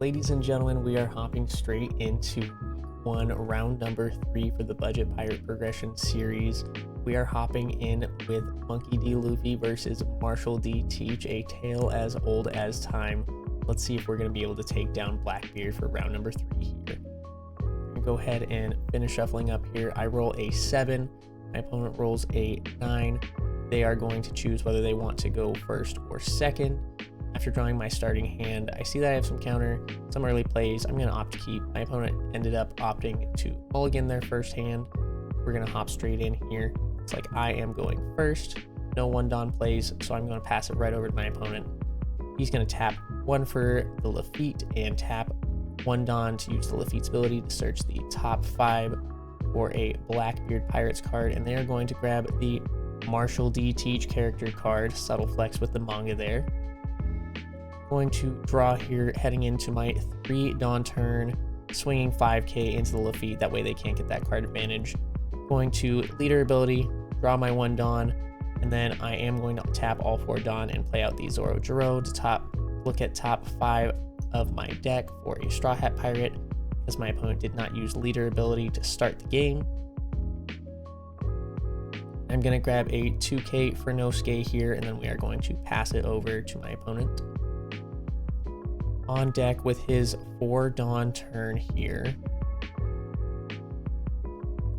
Ladies and gentlemen, we are hopping straight into one, round number 3 for the Budget Pirate Progression series. We are hopping in with Monkey D. Luffy versus Marshal D. Teach, a tale as old as time. Let's see if we're going to be able to take down Blackbeard for round number 3 here. Go ahead and finish shuffling up here. I roll a 7. My opponent rolls a 9. They are going to choose whether they want to go first or second. After drawing my starting hand, I see that I have some counter, some early plays. I'm going to opt to keep. My opponent ended up opting to mulligan their first hand. We're going to hop straight in here. It's like I am going first. No one Don plays, so I'm going to pass it right over to my opponent. He's going to tap 1 for the Lafitte and tap 1 Don to use the Lafitte's ability to search the top 5 for a Blackbeard Pirates card, and they're going to grab the Marshal D. Teach character card. Subtle flex with the manga there. Going to draw here, heading into my 3 Dawn turn, swinging 5k into the Luffy. That way they can't get that card advantage. Going to leader ability, draw my 1 Dawn, and then I am going to tap all 4 Dawn and play out the Zoro to look at top 5 of my deck for a Straw Hat Pirate, as my opponent did not use leader ability to start the game. I'm going to grab a 2k for Nosuke here, and then we are going to pass it over to my opponent. On deck with his 4 Dawn turn here,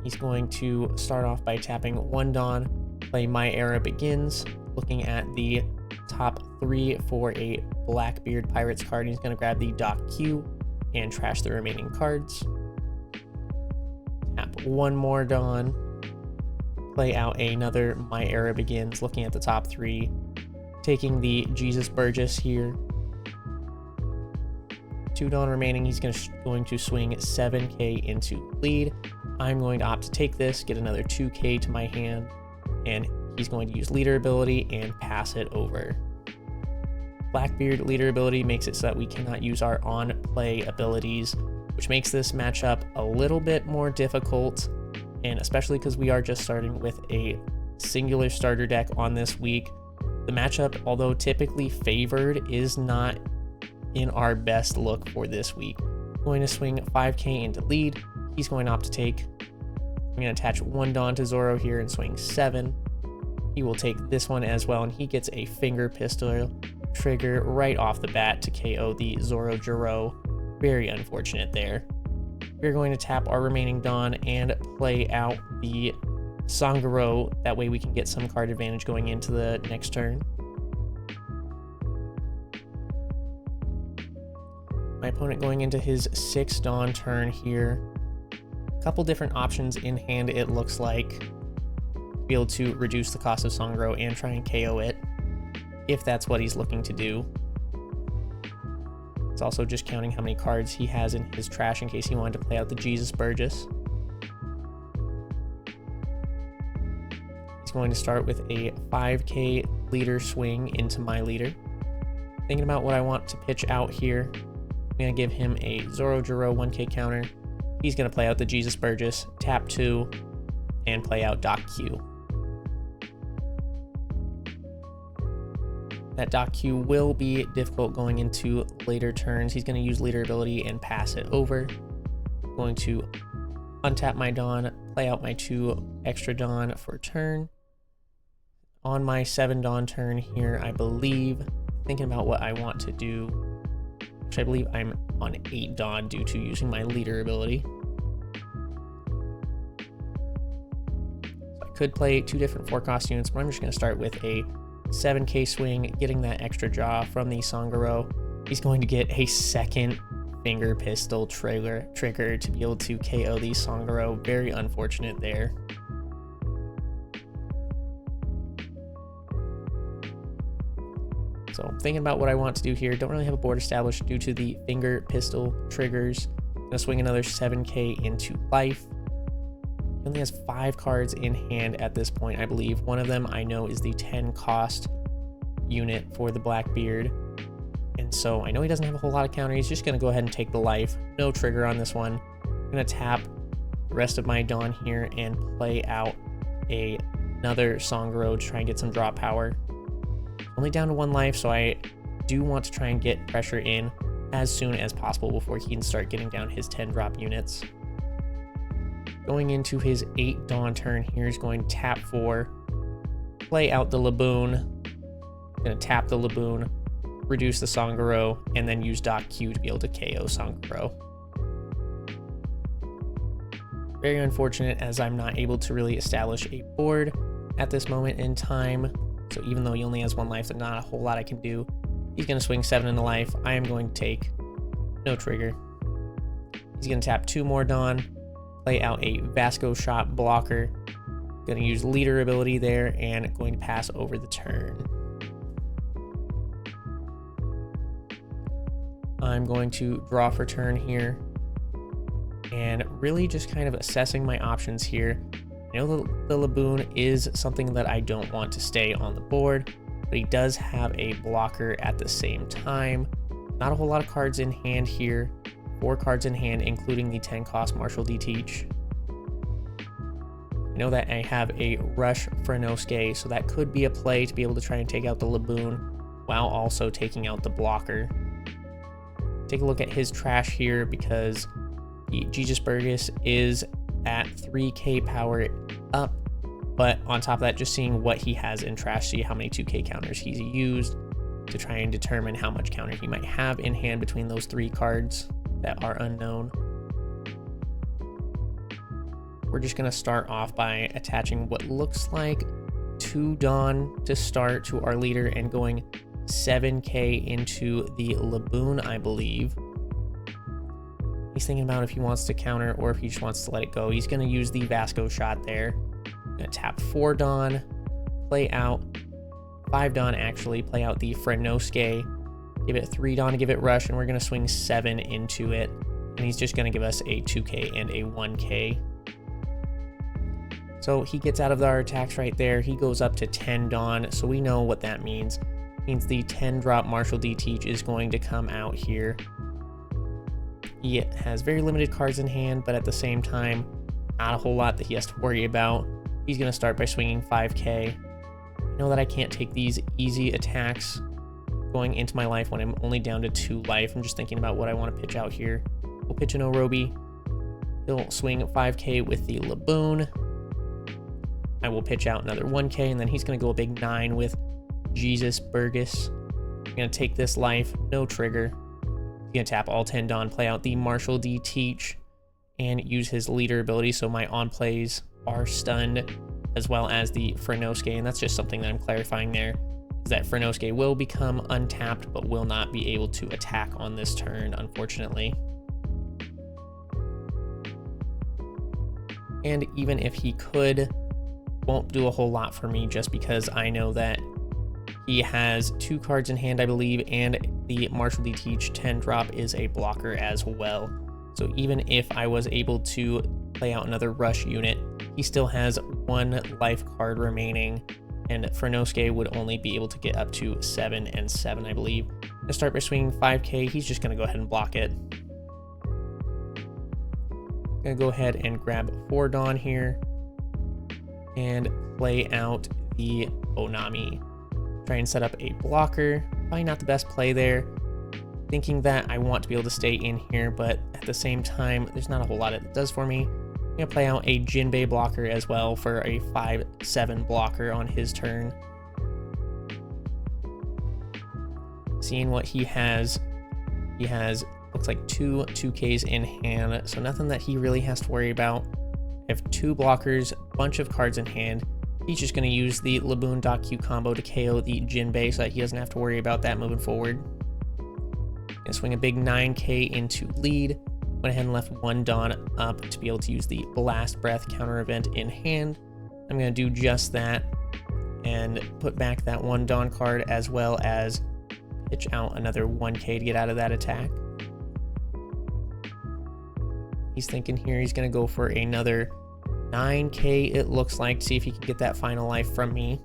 he's going to start off by tapping 1 Dawn, play My Era Begins, looking at the top 3 for a Blackbeard Pirates card. He's going to grab the Doc Q and trash the remaining cards. Tap 1 more Dawn, play out another My Era Begins, looking at the top 3, taking the Jesus Burgess here. 2 Dawn remaining. He's going to swing 7k into lead. I'm going to opt to take this, get another 2k to my hand, and he's going to use leader ability and pass it over. Blackbeard leader ability makes it so that we cannot use our on play abilities, which makes this matchup a little bit more difficult, and especially because we are just starting with a singular starter deck on this week. The matchup, although typically favored, is not in our best look for this week. Going to swing 5k into lead. He's going to opt to take. I'm going to attach 1 Dawn to Zoro here and swing 7. He will take this one as well, and he gets a finger pistol trigger right off the bat to KO the Zoro. Very unfortunate there. We're going to tap our remaining Dawn and play out the Sanguro. That way we can get some card advantage going into the next turn. My opponent going into his 6 Dawn turn here. A couple different options in hand, it looks like, to be able to reduce the cost of Sangro and try and KO it, if that's what he's looking to do. It's also just counting how many cards he has in his trash in case he wanted to play out the Jesus Burgess. He's going to start with a 5k leader swing into my leader. Thinking about what I want to pitch out here. I'm going to give him a Zoro 1k counter. He's going to play out the Jesus Burgess, tap 2, and play out Doc Q. That Doc Q will be difficult going into later turns. He's going to use leader ability and pass it over. Going to untap my Dawn, play out my 2 extra Dawn for turn. On my 7 Dawn turn here, I believe, thinking about what I want to do, which I believe I'm on 8 Dawn due to using my leader ability. So I could play 2 different 4-cost units, but I'm just going to start with a 7k swing, getting that extra draw from the Sanguro. He's going to get a 2nd finger pistol trigger to be able to KO the Sanguro. Very unfortunate there. So I'm thinking about what I want to do here. Don't really have a board established due to the finger pistol triggers. I'm going to swing another 7k into life. He only has 5 cards in hand at this point, I believe. One of them I know is the 10 cost unit for the Blackbeard. And so I know he doesn't have a whole lot of counter. He's just going to go ahead and take the life. No trigger on this one. I'm going to tap the rest of my Dawn here and play out another Sangro to try and get some draw power. Only down to 1 life, so I do want to try and get pressure in as soon as possible before he can start getting down his 10 drop units. Going into his 8 Dawn turn here, he's going to tap 4, play out the Laboon, going to tap the Laboon, reduce the Sanguro, and then use Dock Q to be able to KO Sanguro. Very unfortunate, as I'm not able to really establish a board at this moment in time. So even though he only has 1 life, there's not a whole lot I can do. He's going to swing 7 into life. I am going to take no trigger. He's going to tap 2 more Dawn, play out a Vasco Shot blocker. Going to use leader ability there and going to pass over the turn. I'm going to draw for turn here and really just kind of assessing my options here. I know the Laboon is something that I don't want to stay on the board, but he does have a blocker at the same time. Not a whole lot of cards in hand here. 4 cards in hand, including the 10 cost Marshal D-Teach. I know that I have a Rush Frenosuke, so that could be a play to be able to try and take out the Laboon while also taking out the blocker. Take a look at his trash here, because the Jesus Burgess is at 3k power up, but on top of that, just seeing what he has in trash, see how many 2k counters he's used to try and determine how much counter he might have in hand between those 3 cards that are unknown. We're just going to start off by attaching what looks like 2 Dawn to start to our leader and going 7k into the Laboon, I believe. He's thinking about if he wants to counter or if he just wants to let it go. He's going to use the Vasco Shot there. Going to tap 4 Dawn, play out 5 Dawn actually, play out the Frenosuke, give it 3 Dawn to give it Rush, and we're going to swing 7 into it. And he's just going to give us a 2k and a 1k. So he gets out of our attacks right there. He goes up to 10 Dawn, so we know what that means. It means the 10 drop Marshal D-Teach is going to come out here. He has very limited cards in hand, but at the same time, not a whole lot that he has to worry about. He's going to start by swinging 5k. I know that I can't take these easy attacks going into my life when I'm only down to 2 life. I'm just thinking about what I want to pitch out here. We'll pitch an Orobi. He'll swing 5k with the Laboon. I will pitch out another 1k, and then he's going to go a big 9 with Jesus Burgess. I'm going to take this life, no trigger. He's going to tap all 10 Dawn, play out the Marshal D-Teach, and use his leader ability, so my on-plays are stunned, as well as the Frenosuke, and that's just something that I'm clarifying there, is that Frenosuke will become untapped, but will not be able to attack on this turn, unfortunately. And even if he could, won't do a whole lot for me, just because I know that he has 2 cards in hand, I believe, and the Marshal D-Teach 10 drop is a blocker as well. So even if I was able to play out another Rush unit, he still has 1 life card remaining, and Frenosuke would only be able to get up to 7 and 7, I believe. To start by swinging 5k, he's just going to go ahead and block it. Going to go ahead and grab 4 Dawn here and play out the Onami. Try and set up a blocker. Probably not the best play there. Thinking that I want to be able to stay in here, but at the same time, there's not a whole lot it does for me. I'm going to play out a Jinbei blocker as well for a 5/7 blocker on his turn. Seeing what he has looks like 2 2Ks in hand, so nothing that he really has to worry about. I have 2 blockers, bunch of cards in hand. He's just going to use the Laboon Dock Q combo to KO the Jinbei so that he doesn't have to worry about that moving forward. Gonna swing a big 9k into lead. Went ahead and left 1 Dawn up to be able to use the Blast Breath counter event in hand. I'm going to do just that and put back that 1 Dawn card, as well as pitch out another 1k to get out of that attack. He's thinking here he's going to go for another 9k, it looks like, to see if he can get that final life from me.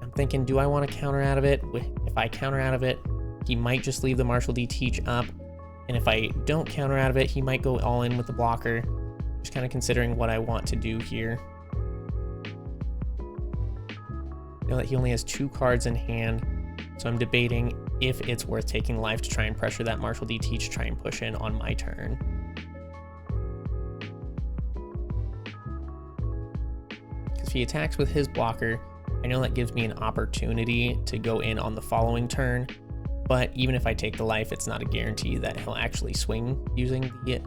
I'm thinking, do I want to counter out of it? If I counter out of it, he might just leave the Marshal D-Teach up. And if I don't counter out of it, he might go all in with the blocker. Just kind of considering what I want to do here. I know that he only has 2 cards in hand, so I'm debating if it's worth taking life to try and pressure that Marshal DT to try and push in on my turn. Because if he attacks with his blocker, I know that gives me an opportunity to go in on the following turn, but even if I take the life, it's not a guarantee that he'll actually swing using the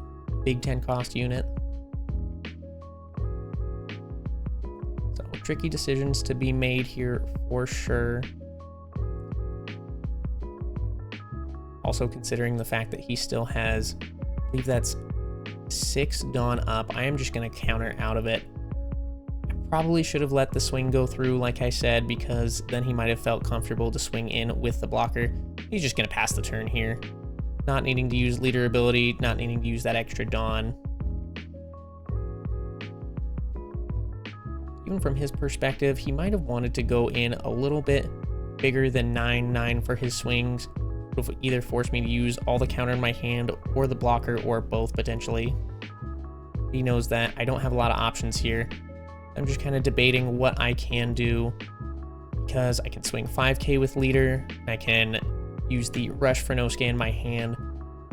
big 10 cost unit. So tricky decisions to be made here for sure. Also considering the fact that he still has, I believe that's 6 Dawn up, I am just going to counter out of it. Probably should have let the swing go through, like I said, because then he might have felt comfortable to swing in with the blocker. He's just going to pass the turn here. Not needing to use leader ability, not needing to use that extra Dawn. Even from his perspective, he might have wanted to go in a little bit bigger than 9/9 for his swings. It would either force me to use all the counter in my hand or the blocker or both potentially. He knows that I don't have a lot of options here. I'm just kind of debating what I can do, because I can swing 5k with leader, I can use the rush Frenosuke in my hand,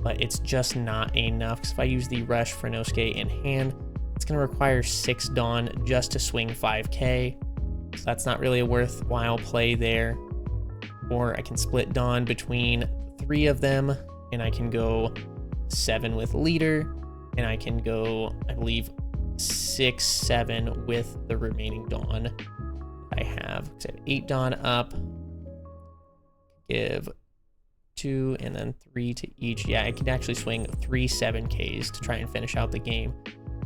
but it's just not enough, because if I use the rush Frenosuke in hand, it's going to require 6 Dawn just to swing 5k, so that's not really a worthwhile play there. Or I can split Dawn between 3 of them, and I can go 7 with leader, and I can go, I believe, 6/7 with the remaining Dawn I have. So I have 8 Dawn up, give 2 and then 3 to each. Yeah, I can actually swing 3 7Ks to try and finish out the game.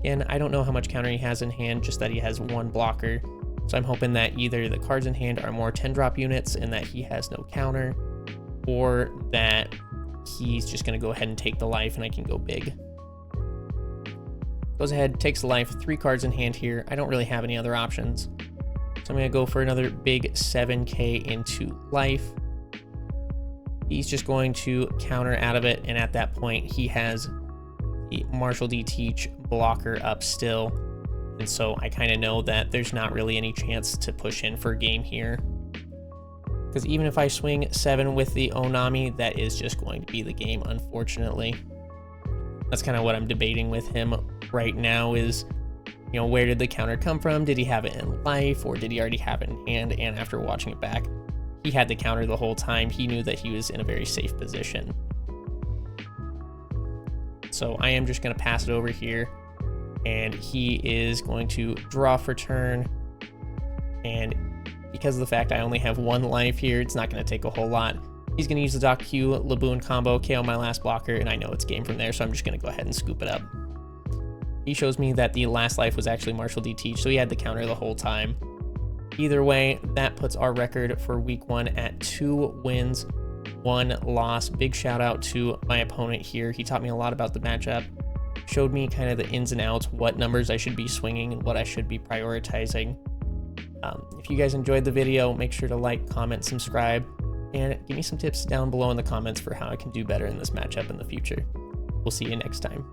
And I don't know how much counter he has in hand, just that he has 1 blocker. So I'm hoping that either the cards in hand are more 10-drop units and that he has no counter, or that he's just going to go ahead and take the life and I can go big. Goes ahead, takes the life, 3 cards in hand here. I don't really have any other options. So I'm going to go for another big 7k into life. He's just going to counter out of it, and at that point he has the Marshal DT blocker up still. And so I kind of know that there's not really any chance to push in for a game here. Because even if I swing 7 with the Onami, that is just going to be the game, unfortunately. That's kind of what I'm debating with him right now is, you know, where did the counter come from? Did he have it in life, or did he already have it in hand? And after watching it back, he had the counter the whole time. He knew that he was in a very safe position. So I am just going to pass it over here, and he is going to draw for turn. And because of the fact I only have 1 life here, it's not going to take a whole lot. He's going to use the Doc Q Laboon combo, KO my last blocker, and I know it's game from there, so I'm just going to go ahead and scoop it up. He shows me that the last life was actually Marshal DT, so he had the counter the whole time. Either way, that puts our record for week 1 at 2 wins, 1 loss. Big shout out to my opponent here. He taught me a lot about the matchup, showed me kind of the ins and outs, what numbers I should be swinging and what I should be prioritizing. If you guys enjoyed the video, make sure to like, comment, subscribe, and give me some tips down below in the comments for how I can do better in this matchup in the future. We'll see you next time.